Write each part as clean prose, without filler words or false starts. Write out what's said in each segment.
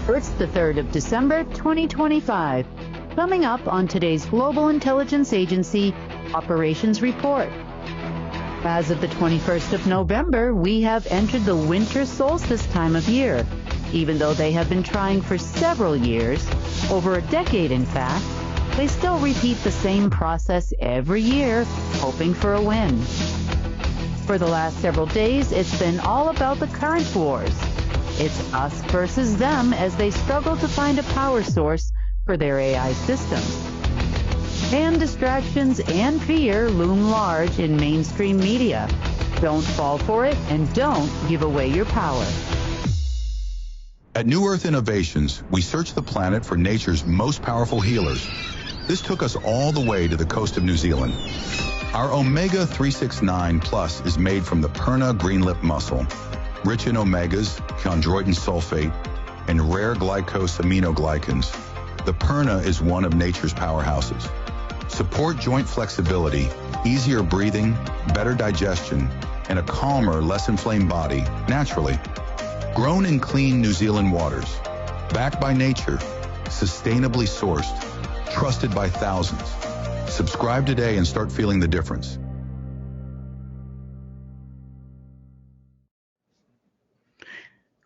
It's the 3rd of December, 2025. Coming up on today's Global Intelligence Agency Operations Report. As of the 21st of November, we have entered the Winter Solstice time of year. Even though they have been trying for several years, over a decade in fact, they still repeat the same process every year, hoping for a win. For the last several days, it's been all about the current wars. It's us versus them as they struggle to find a power source for their AI systems. And distractions and fear loom large in mainstream media. Don't fall for it and don't give away your power. At New Earth Innovations, we search the planet for nature's most powerful healers. This took us all the way to the coast of New Zealand. Our Omega 369 Plus is made from the Perna green lip mussel, rich in omegas, chondroitin sulfate, and rare glycosaminoglycans. The Perna is one of nature's powerhouses. Support joint flexibility, easier breathing, better digestion, and a calmer, less inflamed body naturally. Grown in clean New Zealand waters, backed by nature, sustainably sourced, trusted by thousands. Subscribe today and start feeling the difference.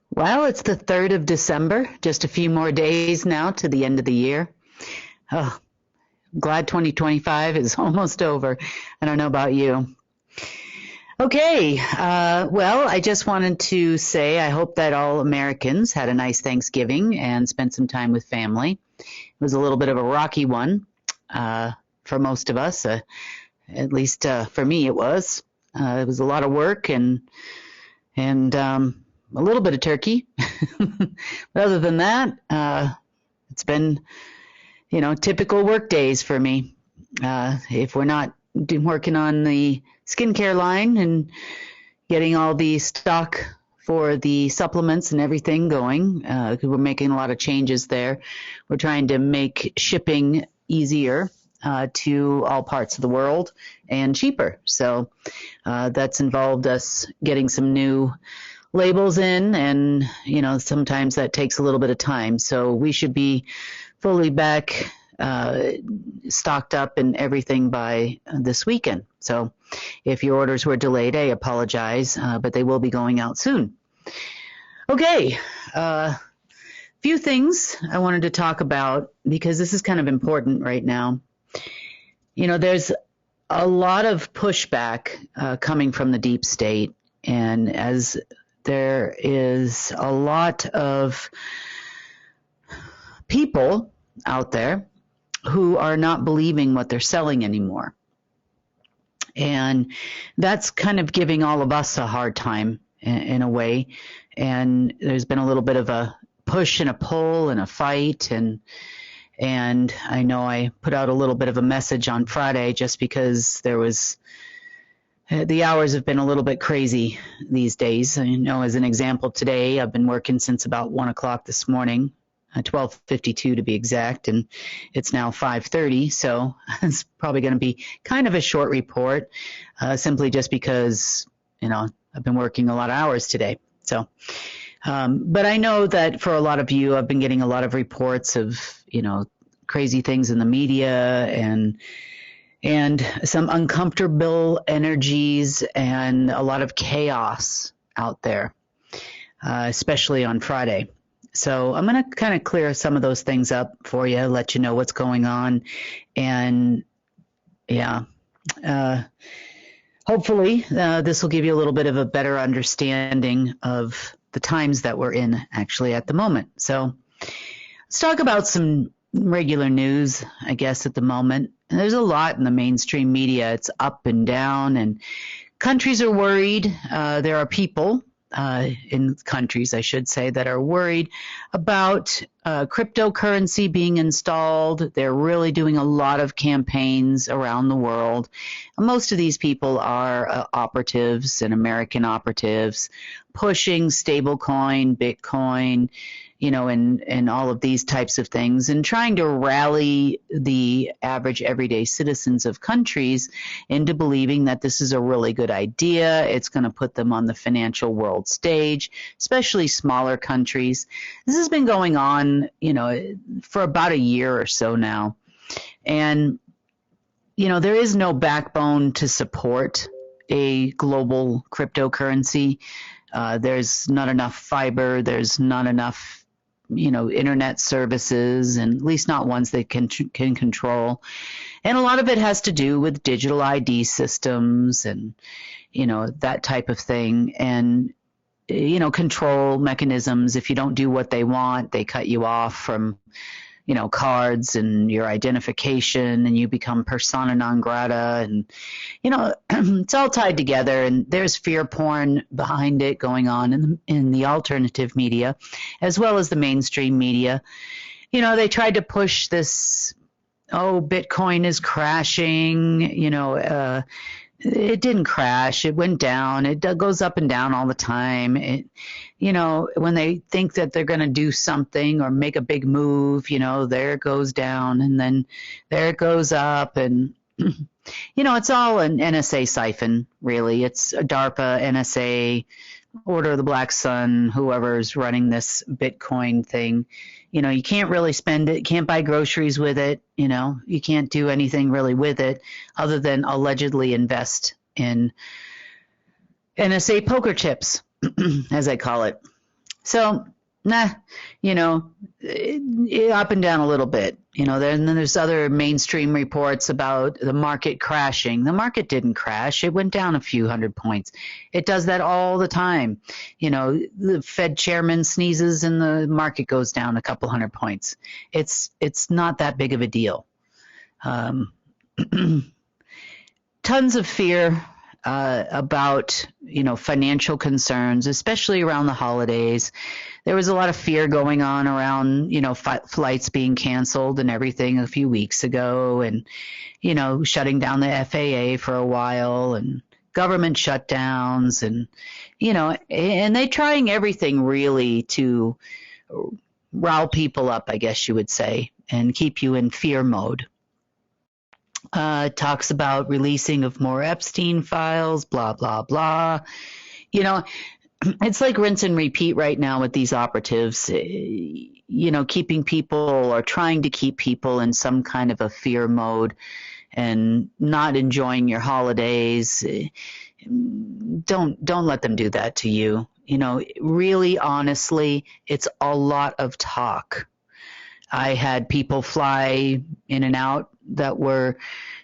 Well, it's the 3rd of December, just a few more days now to the end of the year. Oh, I'm glad 2025 is almost over. I don't know about you. Okay, well, I just wanted to say I hope that all Americans had a nice Thanksgiving and spent some time with family. It was a little bit of a rocky one for most of us, at least for me it was. It was a lot of work and a little bit of turkey. But other than that, it's been, typical work days for me. If we're not working on the skincare line and getting all the stock for the supplements and everything going, because we're making a lot of changes there. We're trying to make shipping easier to all parts of the world and cheaper. So that's involved us getting some new labels in, and sometimes that takes a little bit of time. So we should be fully back stocked up and everything by this weekend. So if your orders were delayed, I apologize, but they will be going out soon. Okay, few things I wanted to talk about because this is kind of important right now. There's a lot of pushback coming from the deep state, and as there is a lot of people out there who are not believing what they're selling anymore. And that's kind of giving all of us a hard time in a way. And there's been a little bit of a push and a pull and a fight. And I know I put out a little bit of a message on Friday just because the hours have been a little bit crazy these days. As an example, today I've been working since about 1 o'clock this morning. 12:52 to be exact, and it's now 5:30, so it's probably going to be kind of a short report, simply just because, I've been working a lot of hours today. So, but I know that for a lot of you, I've been getting a lot of reports of, crazy things in the media and some uncomfortable energies and a lot of chaos out there, especially on Friday. So I'm going to kind of clear some of those things up for you, let you know what's going on. And hopefully this will give you a little bit of a better understanding of the times that we're in actually at the moment. So let's talk about some regular news, I guess, at the moment. And there's a lot in the mainstream media. It's up and down, and countries are worried. There are people in countries, I should say, that are worried about cryptocurrency being installed. They're really doing a lot of campaigns around the world. Most of these people are operatives and American operatives pushing stablecoin, Bitcoin, and all of these types of things, and trying to rally the average everyday citizens of countries into believing that this is a really good idea. It's going to put them on the financial world stage, especially smaller countries. This has been going on, for about a year or so now. And, there is no backbone to support a global cryptocurrency. There's not enough fiber. There's not enough internet services, and at least not ones that can control. And a lot of it has to do with digital ID systems and, that type of thing. And, control mechanisms. If you don't do what they want, they cut you off from, cards and your identification, and you become persona non grata. And, it's all tied together, and there's fear porn behind it going on in the alternative media, as well as the mainstream media. They tried to push this, Bitcoin is crashing, it didn't crash. It went down. It goes up and down all the time. When they think that they're going to do something or make a big move, there it goes down, and then there it goes up. And, it's all an NSA siphon, really. It's a DARPA, NSA, Order of the Black Sun, whoever's running this Bitcoin thing. You can't really spend it, can't buy groceries with it, you can't do anything really with it other than allegedly invest in NSA poker chips, as I call it. So, up and down a little bit. Then there's other mainstream reports about the market crashing. The market didn't crash. It went down a few hundred points. It does that all the time. The Fed chairman sneezes and the market goes down a couple hundred points. It's not that big of a deal. Tons of fear about, financial concerns, especially around the holidays. There was a lot of fear going on around, flights being canceled and everything a few weeks ago, and, shutting down the FAA for a while, and government shutdowns, and, and they trying everything really to rile people up, I guess you would say, and keep you in fear mode. Talks about releasing of more Epstein files, blah, blah, blah. It's like rinse and repeat right now with these operatives, keeping people or trying to keep people in some kind of a fear mode and not enjoying your holidays. Don't let them do that to you. Really, honestly, it's a lot of talk. I had people fly in and out that were,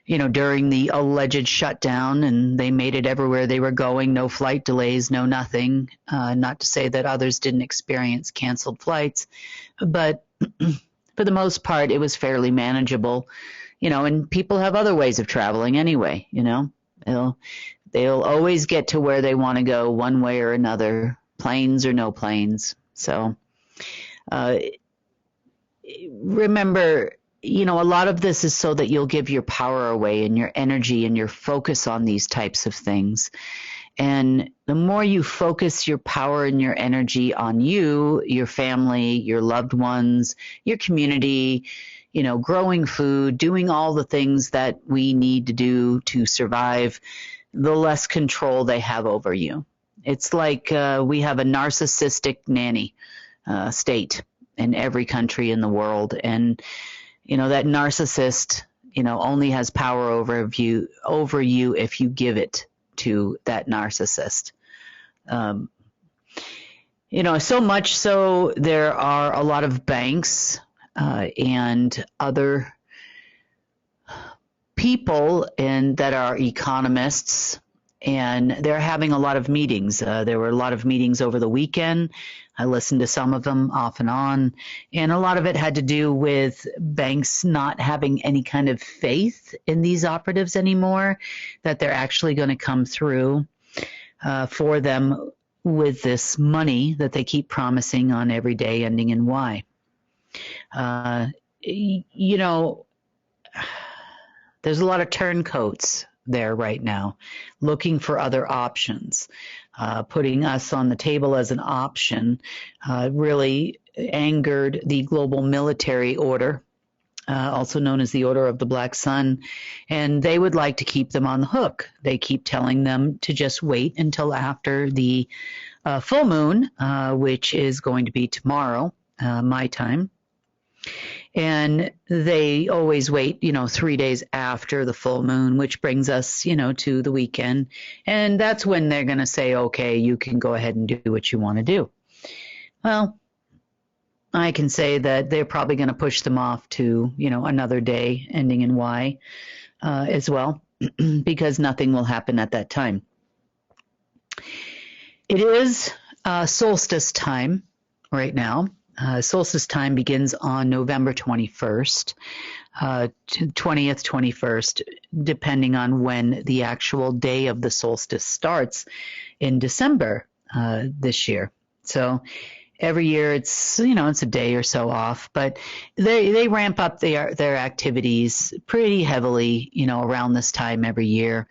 during the alleged shutdown, and they made it everywhere they were going. No flight delays, no nothing. Not to say that others didn't experience canceled flights, but for the most part, it was fairly manageable. And people have other ways of traveling anyway. They'll always get to where they want to go one way or another, planes or no planes. So, remember, a lot of this is so that you'll give your power away and your energy and your focus on these types of things. And the more you focus your power and your energy on you, your family, your loved ones, your community, growing food, doing all the things that we need to do to survive, the less control they have over you. It's like we have a narcissistic nanny state in every country in the world. And that narcissist, only has power over you if you give it to that narcissist. So much so there are a lot of banks and other people that are economists, and they're having a lot of meetings. There were a lot of meetings over the weekend. I listened to some of them off and on, and a lot of it had to do with banks not having any kind of faith in these operatives anymore, that they're actually going to come through for them with this money that they keep promising on every day ending in Y. You know, there's a lot of turncoats there right now looking for other options. Putting us on the table as an option really angered the global military order, also known as the Order of the Black Sun, and they would like to keep them on the hook. They keep telling them to just wait until after the full moon, which is going to be tomorrow, my time. And they always wait, 3 days after the full moon, which brings us, to the weekend. And that's when they're going to say, okay, you can go ahead and do what you want to do. Well, I can say that they're probably going to push them off to, another day ending in Y as well, because nothing will happen at that time. It is solstice time right now. Solstice time begins on November 21st, 20th, 21st, depending on when the actual day of the solstice starts in December this year. So every year it's, it's a day or so off, but they ramp up their activities pretty heavily, around this time every year.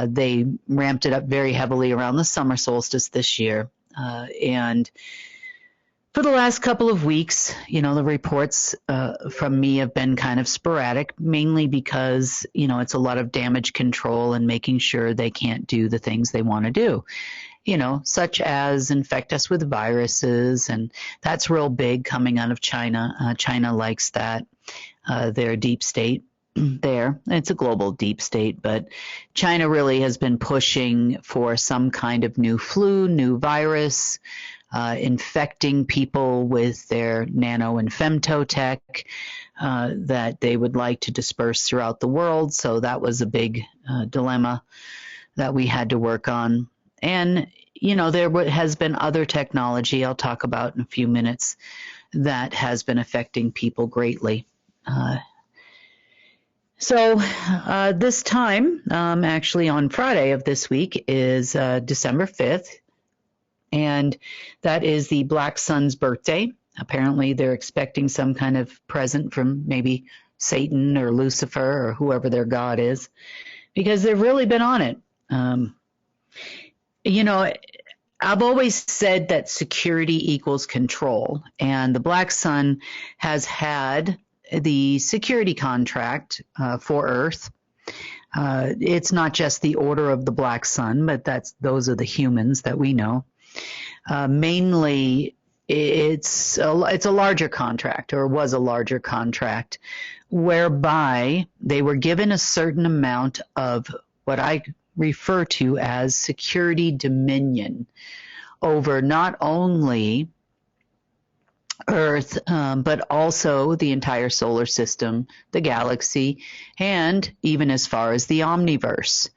They ramped it up very heavily around the summer solstice this year. And for the last couple of weeks, the reports from me have been kind of sporadic, mainly because, it's a lot of damage control and making sure they can't do the things they want to do, such as infect us with viruses. And that's real big coming out of China. China likes that. Their deep state there. It's a global deep state, but China really has been pushing for some kind of new flu, new virus, infecting people with their nano and femto tech that they would like to disperse throughout the world. So that was a big dilemma that we had to work on. And, there has been other technology I'll talk about in a few minutes that has been affecting people greatly. So this time, actually on Friday of this week, is December 5th. And that is the Black Sun's birthday. Apparently, they're expecting some kind of present from maybe Satan or Lucifer or whoever their god is, because they've really been on it. I've always said that security equals control, and the Black Sun has had the security contract for Earth. It's not just the Order of the Black Sun, but those are the humans that we know. Mainly, it's a larger contract, or was a larger contract, whereby they were given a certain amount of what I refer to as security dominion over not only Earth, but also the entire solar system, the galaxy, and even as far as the omniverse.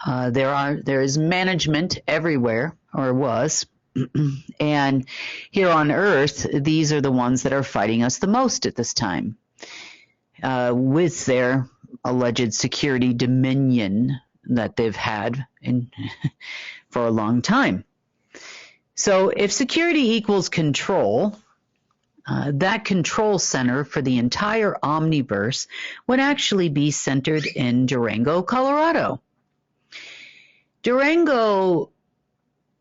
There is management everywhere, or was, and here on Earth, these are the ones that are fighting us the most at this time, with their alleged security dominion that they've had for a long time. So if security equals control, that control center for the entire omniverse would actually be centered in Durango, Colorado. Durango,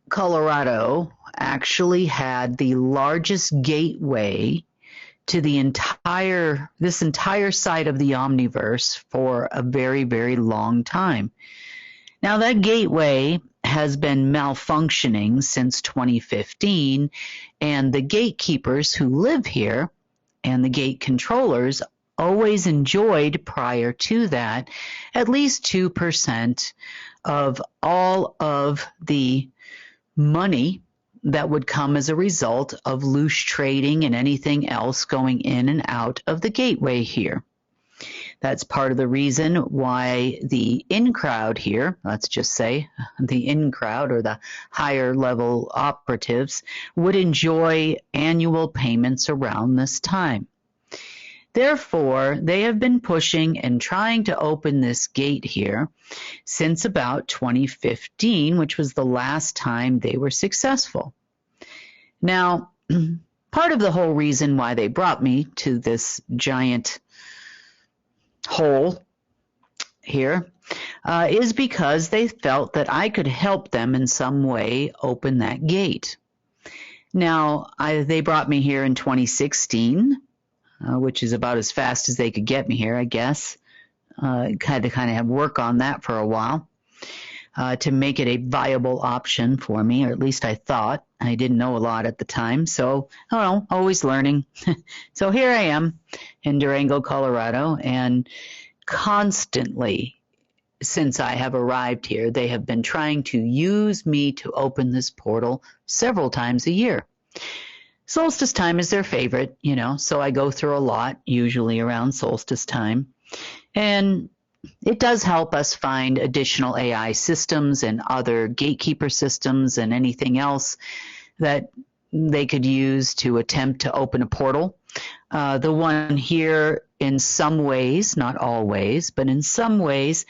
Colorado actually had the largest gateway to this entire side of the omniverse for a very, very long time. Now, that gateway has been malfunctioning since 2015, and the gatekeepers who live here and the gate controllers always enjoyed, prior to that, at least 2% of all of the money that would come as a result of loose trading and anything else going in and out of the gateway here. That's part of the reason why the in-crowd here, let's just say the in-crowd or the higher level operatives, would enjoy annual payments around this time. Therefore, they have been pushing and trying to open this gate here since about 2015, which was the last time they were successful. Now, part of the whole reason why they brought me to this giant hole here is because they felt that I could help them in some way open that gate. Now, they brought me here in 2016, which is about as fast as they could get me here, I guess. Had to kind of work on that for a while to make it a viable option for me, or at least I thought. I didn't know a lot at the time, so I don't know, always learning. So here I am in Durango, Colorado, and constantly since I have arrived here, they have been trying to use me to open this portal several times a year. Solstice time is their favorite, so I go through a lot, usually around solstice time. And it does help us find additional AI systems and other gatekeeper systems and anything else that they could use to attempt to open a portal. The one here, in some ways, not always, but in some ways,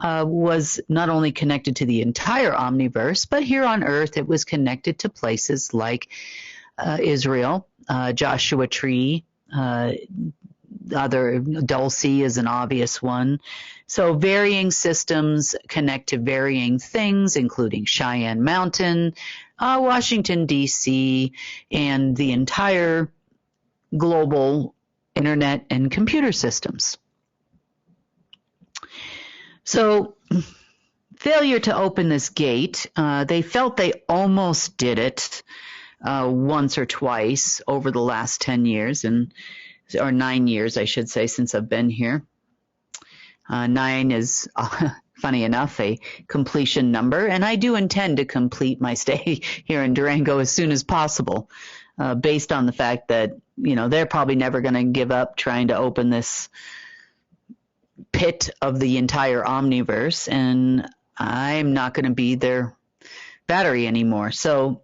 was not only connected to the entire omniverse, but here on Earth it was connected to places like Israel, Joshua Tree, other Dulce is an obvious one. So varying systems connect to varying things, including Cheyenne Mountain, Washington, D.C., and the entire global internet and computer systems. So failure to open this gate, they felt they almost did it once or twice over the last 10 years, or 9 years, I should say, since I've been here. 9 is, funny enough, a completion number, and I do intend to complete my stay here in Durango as soon as possible, based on the fact that, they're probably never going to give up trying to open this pit of the entire omniverse, and I'm not going to be their battery anymore. So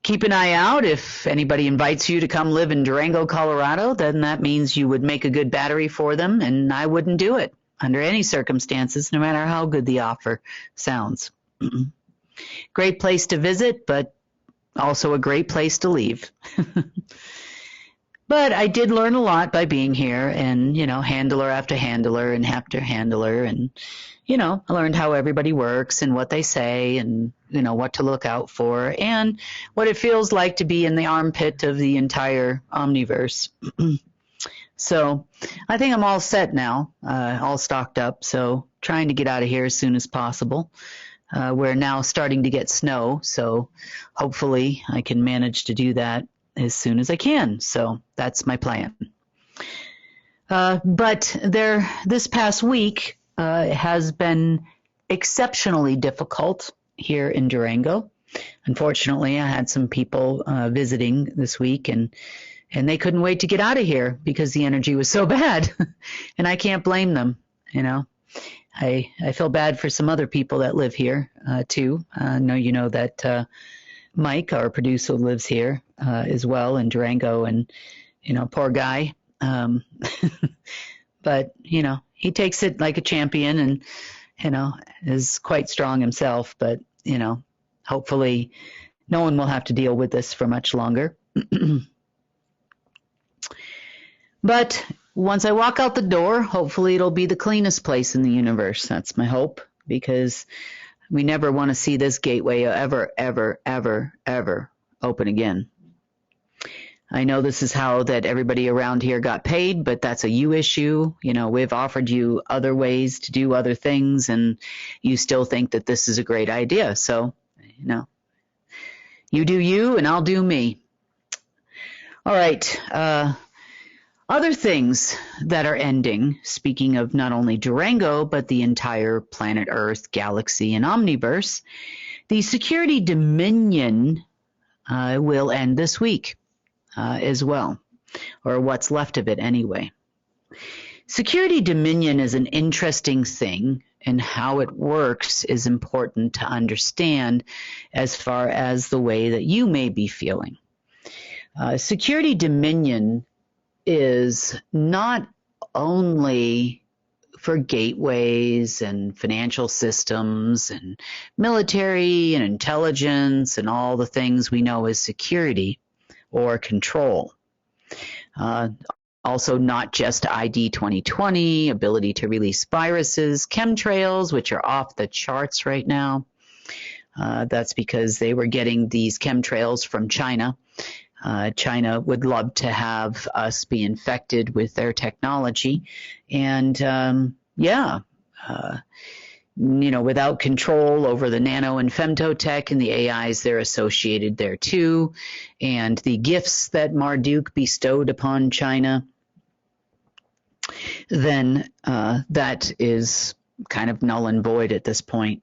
keep an eye out. If anybody invites you to come live in Durango, Colorado, then that means you would make a good battery for them, and I wouldn't do it under any circumstances, no matter how good the offer sounds. Great place to visit, but also a great place to leave. But I did learn a lot by being here, and, handler after handler and after handler, and, I learned how everybody works and what they say and, what to look out for and what it feels like to be in the armpit of the entire omniverse. So I think I'm all set now, all stocked up, so trying to get out of here as soon as possible. We're now starting to get snow, so hopefully I can manage to do that as soon as I can. So that's my plan. But this past week has been exceptionally difficult here in Durango. Unfortunately, I had some people visiting this week, and they couldn't wait to get out of here because the energy was so bad. And I can't blame them, I feel bad for some other people that live here, too. I know that Mike, our producer, lives here as well in Durango, and, poor guy. But, he takes it like a champion and, is quite strong himself. But, hopefully no one will have to deal with this for much longer. But once I walk out the door, hopefully it'll be the cleanest place in the universe. That's my hope, because we never want to see this gateway ever, ever, ever, ever open again. I know this is how that everybody around here got paid, but that's a you issue. We've offered you other ways to do other things, and you still think that this is a great idea. So, you do you, and I'll do me. All right. Other things that are ending, speaking of not only Durango, but the entire planet Earth, galaxy, and omniverse, the Security Dominion will end this week as well, or what's left of it anyway. Security Dominion is an interesting thing, and how it works is important to understand as far as the way that you may be feeling. Security Dominion is not only for gateways and financial systems and military and intelligence and all the things we know as security, or control. Also, not just ID 2020, ability to release viruses, chemtrails, which are off the charts right now. That's because they were getting these chemtrails from China. China would love to have us be infected with their technology. And without control over the nano and femtotech and the AIs they're associated there too, and the gifts that Marduk bestowed upon China, then that is kind of null and void at this point.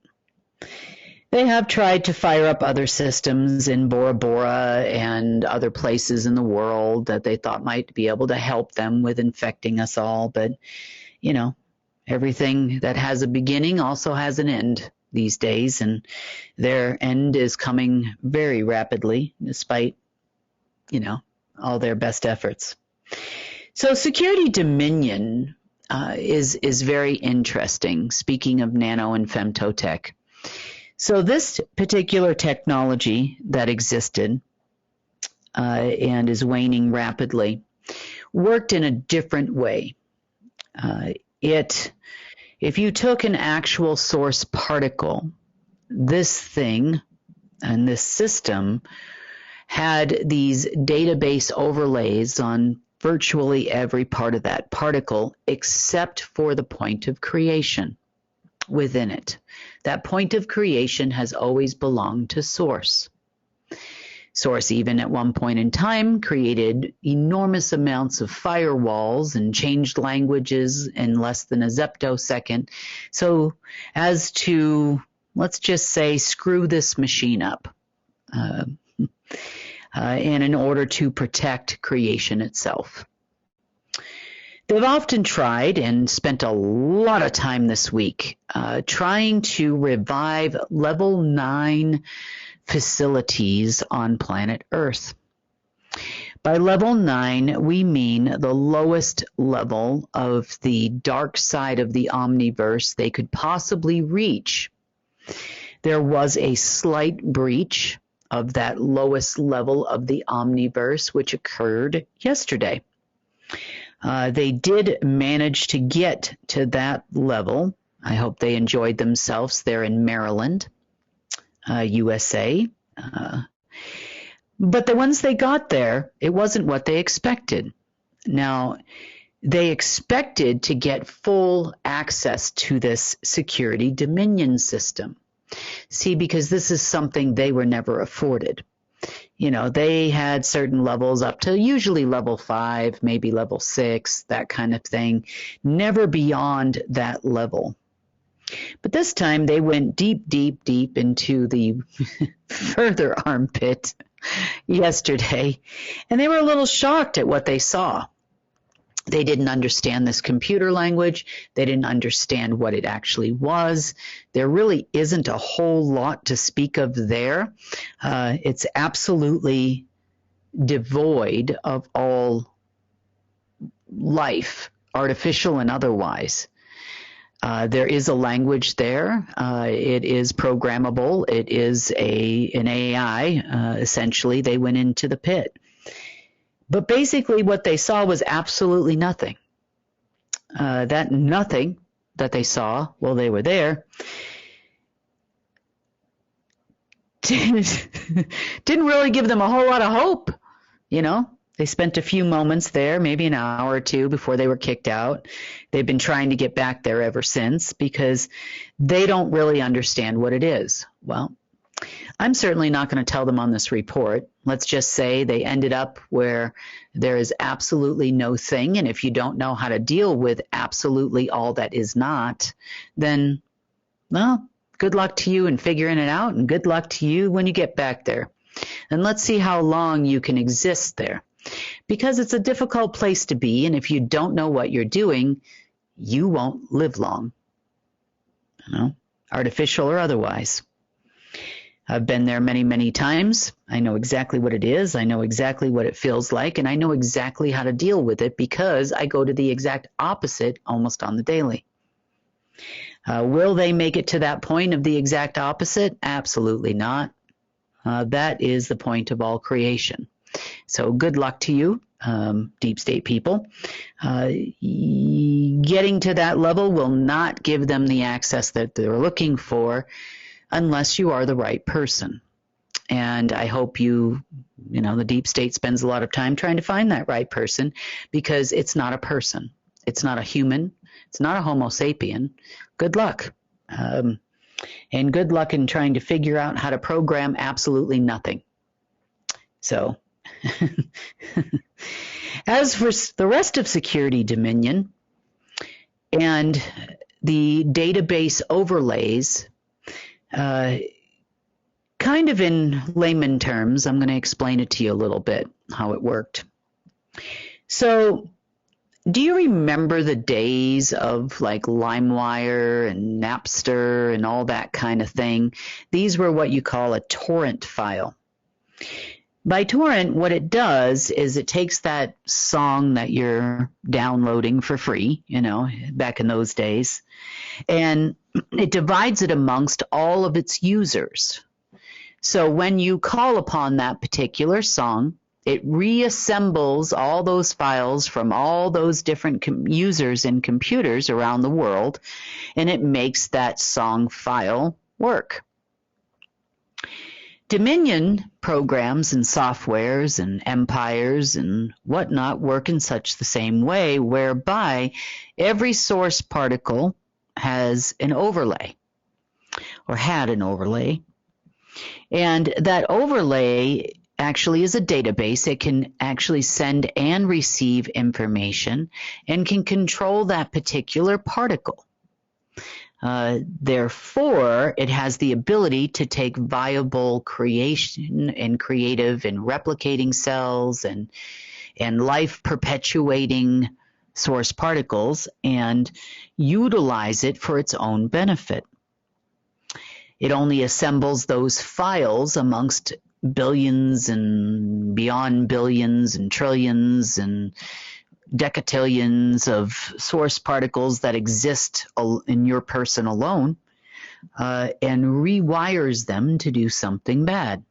They have tried to fire up other systems in Bora Bora and other places in the world that they thought might be able to help them with infecting us all. But, everything that has a beginning also has an end these days, and their end is coming very rapidly despite, all their best efforts. So security dominion is very interesting, speaking of nano and femtotech. So this particular technology that existed and is waning rapidly worked in a different way. If you took an actual source particle, this thing and this system had these database overlays on virtually every part of that particle except for the point of creation within it. That point of creation has always belonged to source. Source, even at one point in time, created enormous amounts of firewalls and changed languages in less than a zeptosecond. So as to, let's just say, screw this machine up. And in order to protect creation itself. They've often tried and spent a lot of time this week trying to revive level 9 facilities on planet Earth. By level 9, we mean the lowest level of the dark side of the omniverse they could possibly reach. There was a slight breach of that lowest level of the omniverse, which occurred yesterday. They did manage to get to that level. I hope they enjoyed themselves there in Maryland, USA. But the ones they got there, it wasn't what they expected. Now, they expected to get full access to this security dominion system. See, because this is something they were never afforded. They had certain levels up to usually level 5, maybe level 6, that kind of thing, never beyond that level. But this time they went deep, deep, deep into the further armpit yesterday, and they were a little shocked at what they saw. They didn't understand this computer language. They didn't understand what it actually was. There really isn't a whole lot to speak of there. It's absolutely devoid of all life, artificial and otherwise. There is a language there. It is programmable. It is an AI. Essentially, they went into the pit. But basically what they saw was absolutely nothing. That nothing that they saw while they were there didn't really give them a whole lot of hope. They spent a few moments there, maybe an hour or two before they were kicked out. They've been trying to get back there ever since because they don't really understand what it is. Well, I'm certainly not going to tell them on this report. Let's just say they ended up where there is absolutely no thing, and if you don't know how to deal with absolutely all that is not, then, well, good luck to you in figuring it out, and good luck to you when you get back there. And let's see how long you can exist there, because it's a difficult place to be, and if you don't know what you're doing, you won't live long, artificial or otherwise. I've been there many, many times. I know exactly what it is. I know exactly what it feels like, and I know exactly how to deal with it because I go to the exact opposite almost on the daily. Will they make it to that point of the exact opposite? Absolutely not. That is the point of all creation. So good luck to you, deep state people. Getting to that level will not give them the access that they're looking for unless you are the right person. And I hope the deep state spends a lot of time trying to find that right person, because it's not a person. It's not a human. It's not a Homo sapien. Good luck. And good luck in trying to figure out how to program absolutely nothing. So, as for the rest of security dominion and the database overlays, kind of in layman terms, I'm going to explain it to you a little bit, how it worked. So, do you remember the days of like LimeWire and Napster and all that kind of thing? These were what you call a torrent file. By torrent, what it does is it takes that song that you're downloading for free, back in those days, and it divides it amongst all of its users. So when you call upon that particular song, it reassembles all those files from all those different users and computers around the world, and it makes that song file work. Dominion programs and softwares and empires and whatnot work in such the same way, whereby every source particle has an overlay, or had an overlay. And that overlay actually is a database. It can actually send and receive information and can control that particular particle. Therefore, it has the ability to take viable creation and creative and replicating cells and life perpetuating source particles and utilize it for its own benefit. It only assembles those files amongst billions and beyond billions and trillions and decatillions of source particles that exist in your person alone, and rewires them to do something bad.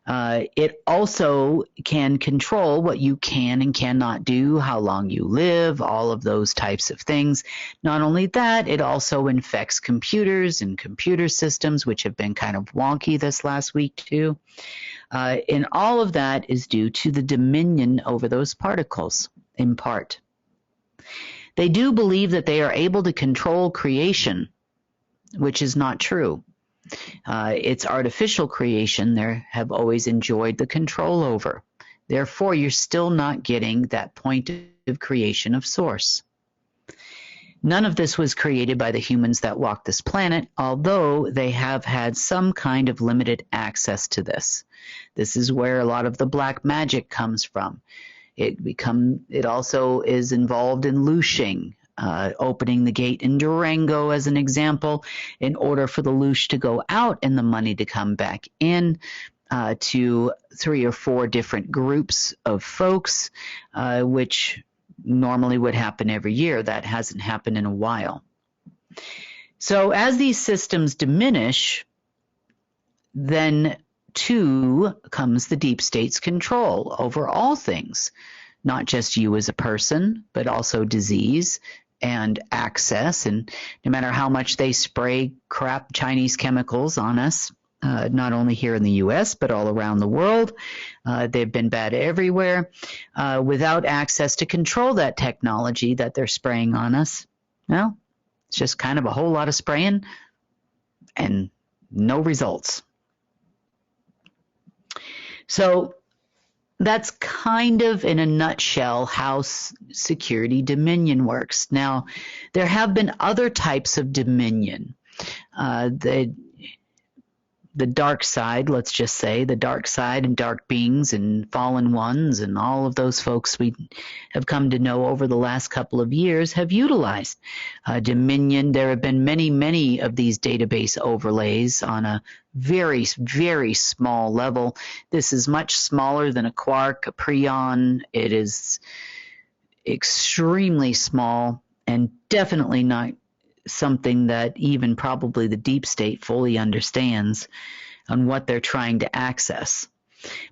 It also can control what you can and cannot do, how long you live, all of those types of things. Not only that, it also infects computers and computer systems, which have been kind of wonky this last week too. And all of that is due to the dominion over those particles, in part. They do believe that they are able to control creation, which is not true. It's artificial creation they have always enjoyed the control over. Therefore, you're still not getting that point of creation of source. None of this was created by the humans that walk this planet, although they have had some kind of limited access to this. This is where a lot of the black magic comes from. It also is involved in looshing, opening the gate in Durango as an example, in order for the loosh to go out and the money to come back in to 3 or 4 different groups of folks, which normally would happen every year. That hasn't happened in a while. So as these systems diminish, then too comes the deep state's control over all things, not just you as a person, but also disease and access. And no matter how much they spray crap Chinese chemicals on us, not only here in the U.S., but all around the world, they've been bad everywhere. Without access to control that technology that they're spraying on us, well, it's just kind of a whole lot of spraying and no results. So that's kind of in a nutshell how security dominion works. Now, there have been other types of dominion. The dark side, let's just say, the dark side and dark beings and fallen ones and all of those folks we have come to know over the last couple of years have utilized dominion. There have been many, many of these database overlays on a very, very small level. This is much smaller than a quark, a prion. It is extremely small and definitely not something that even probably the deep state fully understands on what they're trying to access.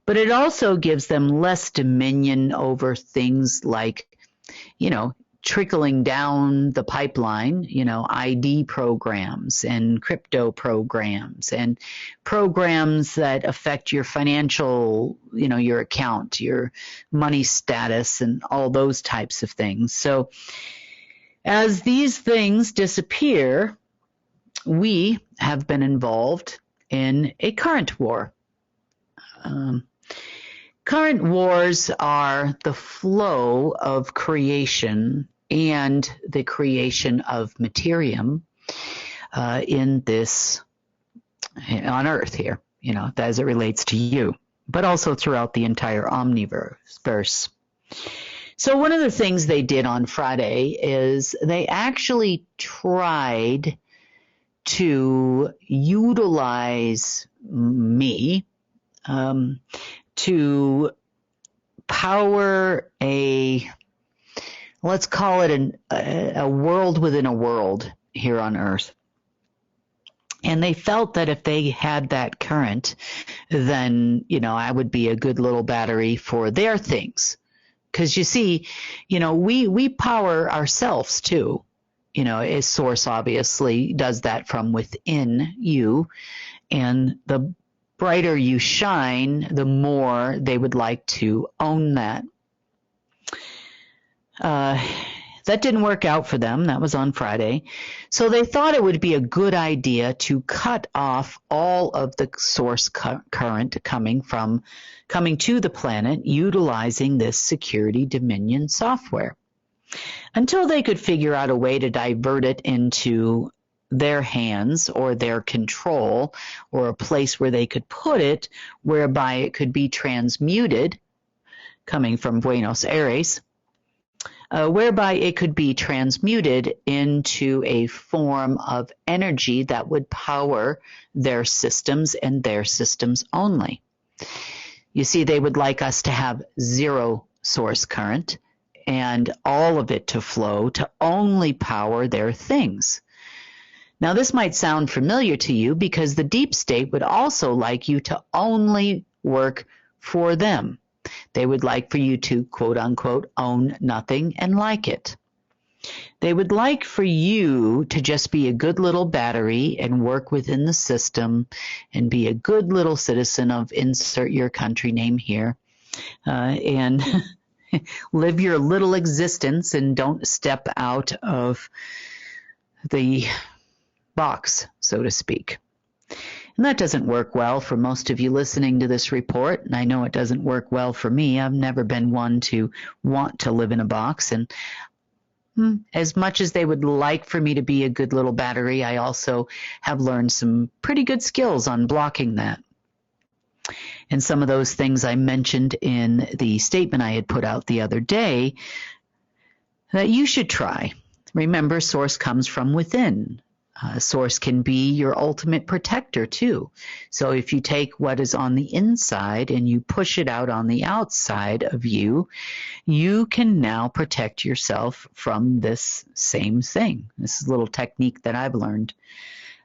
But it also gives them less dominion over things like, trickling down the pipeline, ID programs and crypto programs and programs that affect your financial, your account, your money status and all those types of things. So as these things disappear, we have been involved in a current war. Current wars are the flow of creation and the creation of materium on Earth here, as it relates to you, but also throughout the entire omniverse. So one of the things they did on Friday is they actually tried to utilize me to power let's call it a world within a world here on Earth. And they felt that if they had that current, then, I would be a good little battery for their things. Because you see, we power ourselves too. A source obviously does that from within you. And the brighter you shine, the more they would like to own that. That didn't work out for them. That was on Friday. So they thought it would be a good idea to cut off all of the source current coming to the planet utilizing this security dominion software until they could figure out a way to divert it into their hands or their control or a place where they could put it whereby it could be transmuted coming from Buenos Aires. Whereby it could be transmuted into a form of energy that would power their systems and their systems only. You see, they would like us to have zero source current and all of it to flow to only power their things. Now, this might sound familiar to you because the deep state would also like you to only work for them. They would like for you to, quote unquote, own nothing and like it. They would like for you to just be a good little battery and work within the system and be a good little citizen of insert your country name here and live your little existence and don't step out of the box, so to speak. And that doesn't work well for most of you listening to this report. And I know it doesn't work well for me. I've never been one to want to live in a box. And as much as they would like for me to be a good little battery, I also have learned some pretty good skills on blocking that. And some of those things I mentioned in the statement I had put out the other day that you should try. Remember, source comes from within. Source can be your ultimate protector too. So if you take what is on the inside and you push it out on the outside of you, you can now protect yourself from this same thing. This is a little technique that I've learned.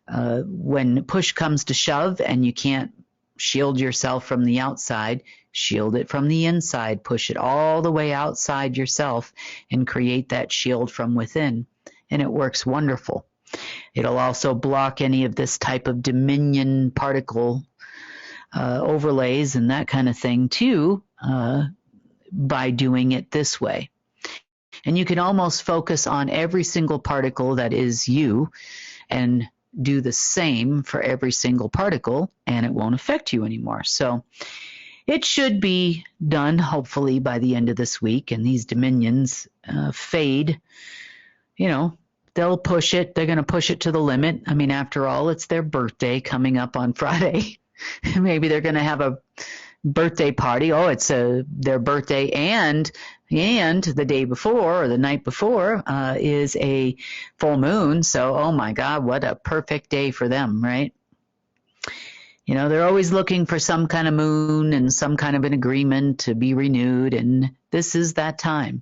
When push comes to shove and you can't shield yourself from the outside, shield it from the inside, push it all the way outside yourself and create that shield from within. And it works wonderful. It'll also block any of this type of dominion particle overlays and that kind of thing too by doing it this way. And you can almost focus on every single particle that is you and do the same for every single particle and it won't affect you anymore. So it should be done hopefully by the end of this week and these dominions fade, They'll push it. They're going to push it to the limit. I mean, after all, it's their birthday coming up on Friday. Maybe they're going to have a birthday party. Oh, it's their birthday and the day before or the night before is a full moon. So, oh my God, what a perfect day for them, right? They're always looking for some kind of moon and some kind of an agreement to be renewed. And this is that time.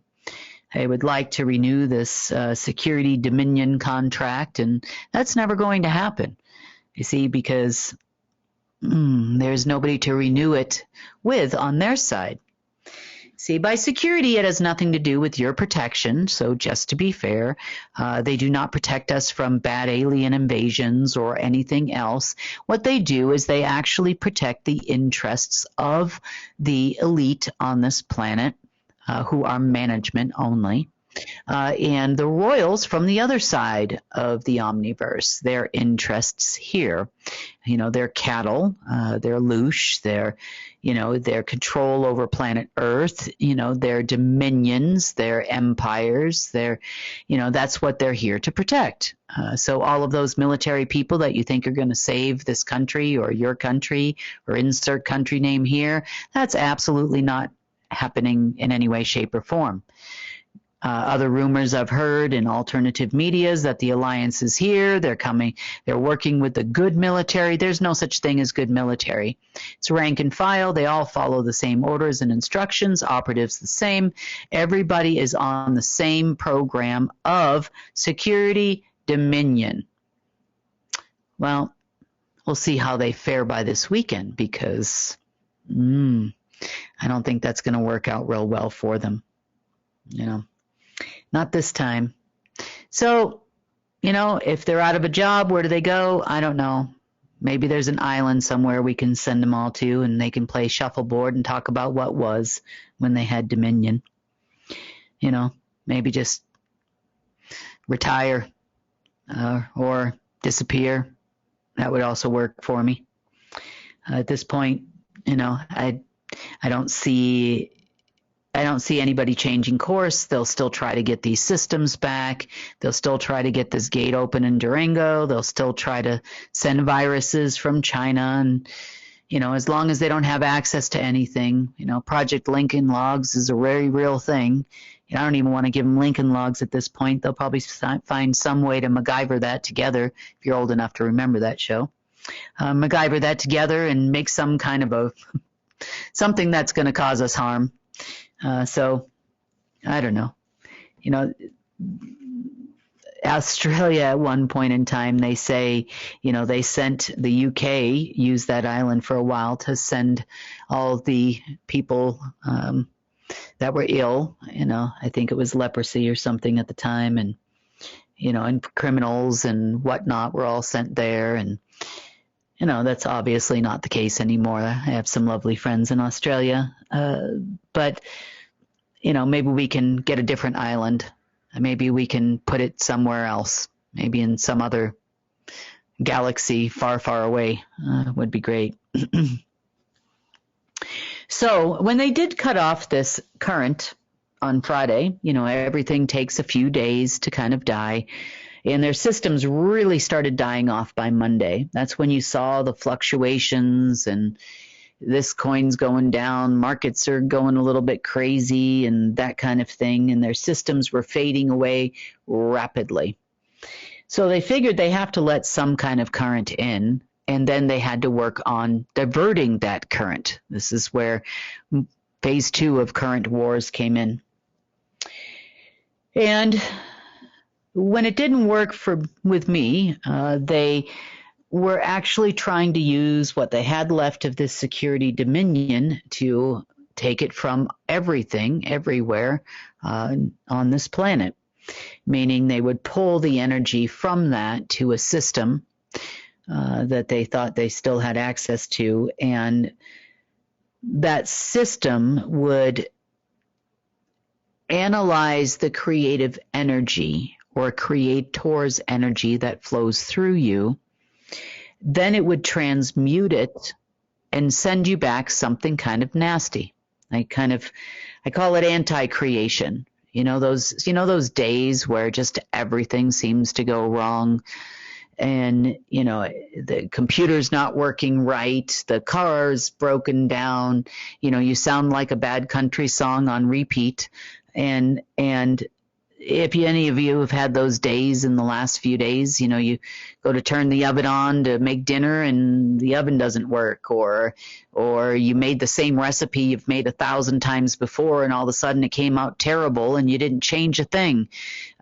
They would like to renew this security dominion contract, and that's never going to happen, you see, because There's nobody to renew it with on their side. See, by security, it has nothing to do with your protection. So just to be fair, they do not protect us from bad alien invasions or anything else. What they do is they actually protect the interests of the elite on this planet, who are management only. And the royals from the other side of the omniverse, their interests here, their cattle, their loosh, their control over planet Earth, their dominions, their empires, that's what they're here to protect. So all of those military people that you think are going to save this country or your country or insert country name here, that's absolutely not happening in any way, shape, or form. Other rumors I've heard in alternative media is that the alliance is here. They're working with the good military. There's no such thing as good military. It's rank and file. They all follow the same orders and instructions. Operatives the same. Everybody is on the same program of security dominion. Well, we'll see how they fare by this weekend, because I don't think that's going to work out real well for them. Not this time. So, if they're out of a job, where do they go? I don't know. Maybe there's an island somewhere we can send them all to, and they can play shuffleboard and talk about what was when they had dominion. Maybe just retire or disappear. That would also work for me. At this point, I don't see anybody changing course. They'll still try to get these systems back. They'll still try to get this gate open in Durango. They'll still try to send viruses from China. And, as long as they don't have access to anything, Project Lincoln Logs is a very real thing. I don't even want to give them Lincoln Logs at this point. They'll probably find some way to MacGyver that together, if you're old enough to remember that show. MacGyver that together and make some kind of something that's going to cause us harm. So I don't know. Australia at one point in time, they say, they sent the UK, used that island for a while to send all the people that were ill. I think it was leprosy or something at the time, and and criminals and whatnot were all sent there. And that's obviously not the case anymore. I have some lovely friends in Australia, but maybe we can get a different island. Maybe we can put it somewhere else, maybe in some other galaxy far, far away. Would be great. So when they did cut off this current on Friday, everything takes a few days to kind of die. And their systems really started dying off by Monday. That's when you saw the fluctuations, and this coin's going down, markets are going a little bit crazy and that kind of thing. And their systems were fading away rapidly. So they figured they have to let some kind of current in, and then they had to work on diverting that current. This is where phase 2 of current wars came in. And when it didn't work with me, they were actually trying to use what they had left of this security dominion to take it from everything, everywhere on this planet, meaning they would pull the energy from that to a system that they thought they still had access to, and that system would analyze the creative energy or creator's energy that flows through you. Then it would transmute it and send you back something kind of nasty. I call it anti-creation. Those days where just everything seems to go wrong, and the computer's not working right, the car's broken down, you sound like a bad country song on repeat, and if any of you have had those days in the last few days, you go to turn the oven on to make dinner and the oven doesn't work, or you made the same recipe you've made 1,000 times before and all of a sudden it came out terrible and you didn't change a thing.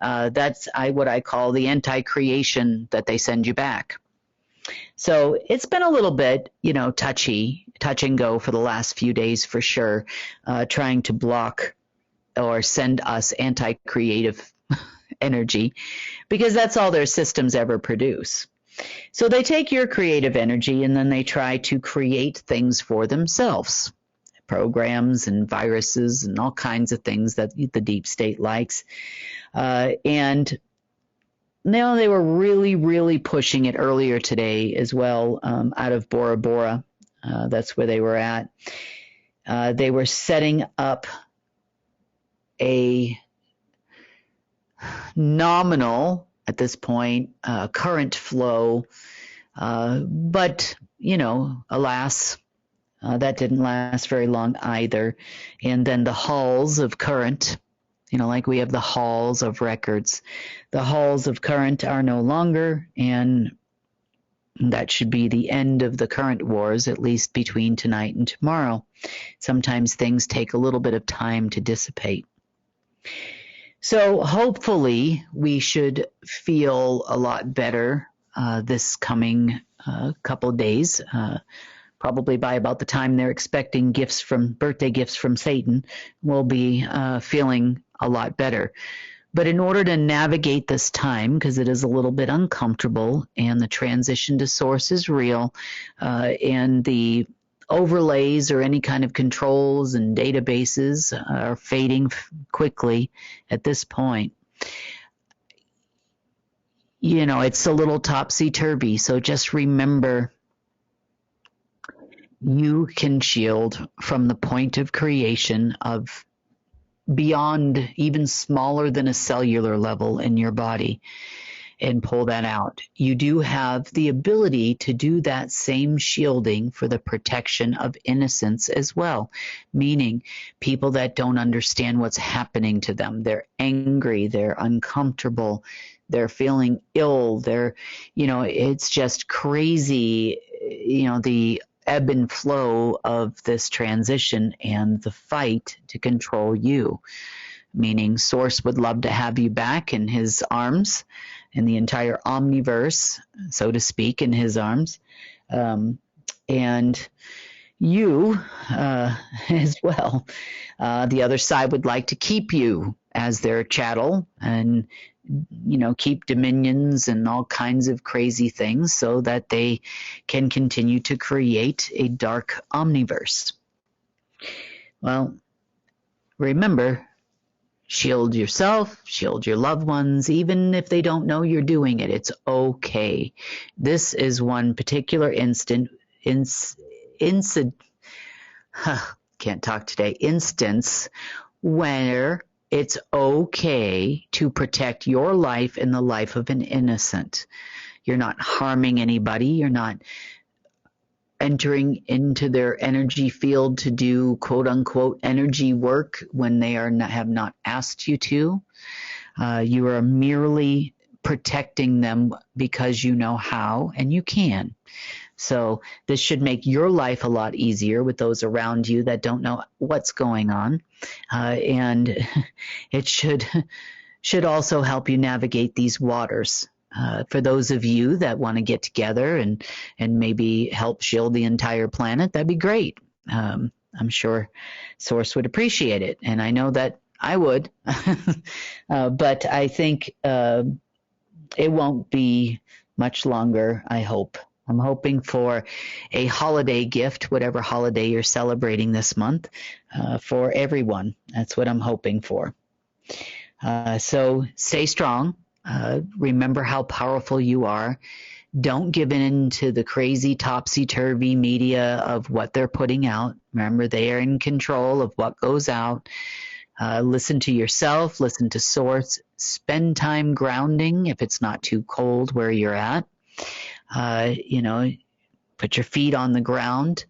That's what I call the anti-creation that they send you back. So it's been a little bit, touch and go for the last few days for sure, trying to block or send us anti-creative energy, because that's all their systems ever produce. So they take your creative energy and then they try to create things for themselves, programs and viruses and all kinds of things that the deep state likes. And now they were really, really pushing it earlier today as well, out of Bora Bora. That's where they were at. They were setting up a nominal, at this point, current flow. But, alas, that didn't last very long either. And then the halls of current, like we have the halls of records. The halls of current are no longer, and that should be the end of the current wars, at least between tonight and tomorrow. Sometimes things take a little bit of time to dissipate. So hopefully we should feel a lot better this coming couple of days. Probably by about the time they're expecting birthday gifts from Satan, we'll be feeling a lot better. But in order to navigate this time, because it is a little bit uncomfortable and the transition to source is real, and the overlays or any kind of controls and databases are fading quickly at this point, it's a little topsy-turvy. So just remember, you can shield from the point of creation of beyond, even smaller than a cellular level in your body, and pull that out. You do have the ability to do that same shielding for the protection of innocence as well, meaning people that don't understand what's happening to them. They're angry, they're uncomfortable, they're feeling ill, it's just crazy, the ebb and flow of this transition and the fight to control you, meaning Source would love to have you back in his arms, in the entire omniverse, so to speak, in his arms, and you as well. The other side would like to keep you as their chattel and keep dominions and all kinds of crazy things so that they can continue to create a dark omniverse. Well, remember, shield yourself, shield your loved ones, even if they don't know you're doing it. It's okay. This is one particular instance where it's okay to protect your life and the life of an innocent. You're not harming anybody. You're not entering into their energy field to do quote unquote energy work when they have not asked you to. You are merely protecting them because you know how and you can. So this should make your life a lot easier with those around you that don't know what's going on. And it should also help you navigate these waters. For those of you that want to get together and maybe help shield the entire planet, that'd be great. I'm sure Source would appreciate it, and I know that I would. But I think it won't be much longer, I hope. I'm hoping for a holiday gift, whatever holiday you're celebrating this month, for everyone. That's what I'm hoping for. So stay strong. Remember how powerful you are. Don't give in to the crazy topsy-turvy media of what they're putting out. Remember, they are in control of what goes out. Listen to yourself. Listen to Source. Spend time grounding if it's not too cold where you're at. Put your feet on the ground.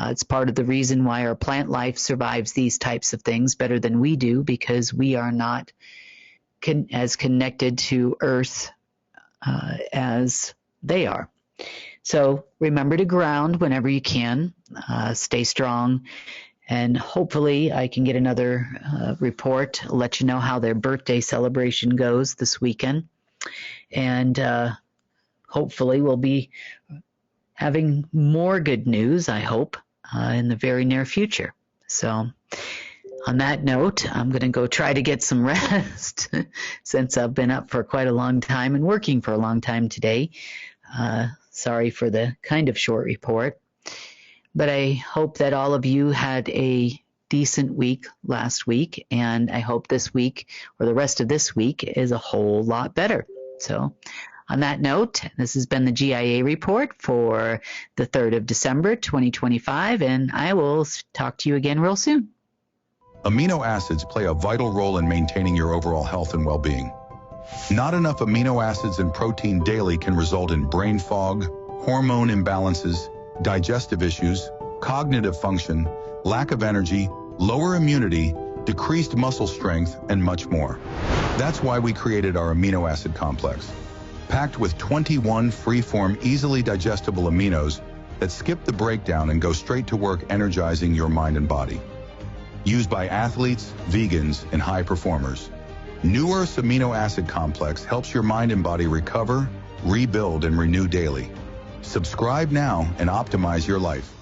It's part of the reason why our plant life survives these types of things better than we do, because we are not as connected to Earth as they are. So remember to ground whenever you can. Stay strong. And hopefully I can get another report, let you know how their birthday celebration goes this weekend. And hopefully we'll be having more good news, I hope, in the very near future. So on that note, I'm going to go try to get some rest since I've been up for quite a long time and working for a long time today. Sorry for the kind of short report, but I hope that all of you had a decent week last week, and I hope this week or the rest of this week is a whole lot better. So on that note, this has been the GIA report for the 3rd of December, 2025, and I will talk to you again real soon. Amino acids play a vital role in maintaining your overall health and well-being. Not enough amino acids and protein daily can result in brain fog, hormone imbalances, digestive issues, cognitive function, lack of energy, lower immunity, decreased muscle strength, and much more. That's why we created our amino acid complex, packed with 21 free-form, easily digestible aminos that skip the breakdown and go straight to work energizing your mind and body. Used by athletes, vegans, and high performers, New Earth's amino acid complex helps your mind and body recover, rebuild, and renew daily. Subscribe now and optimize your life.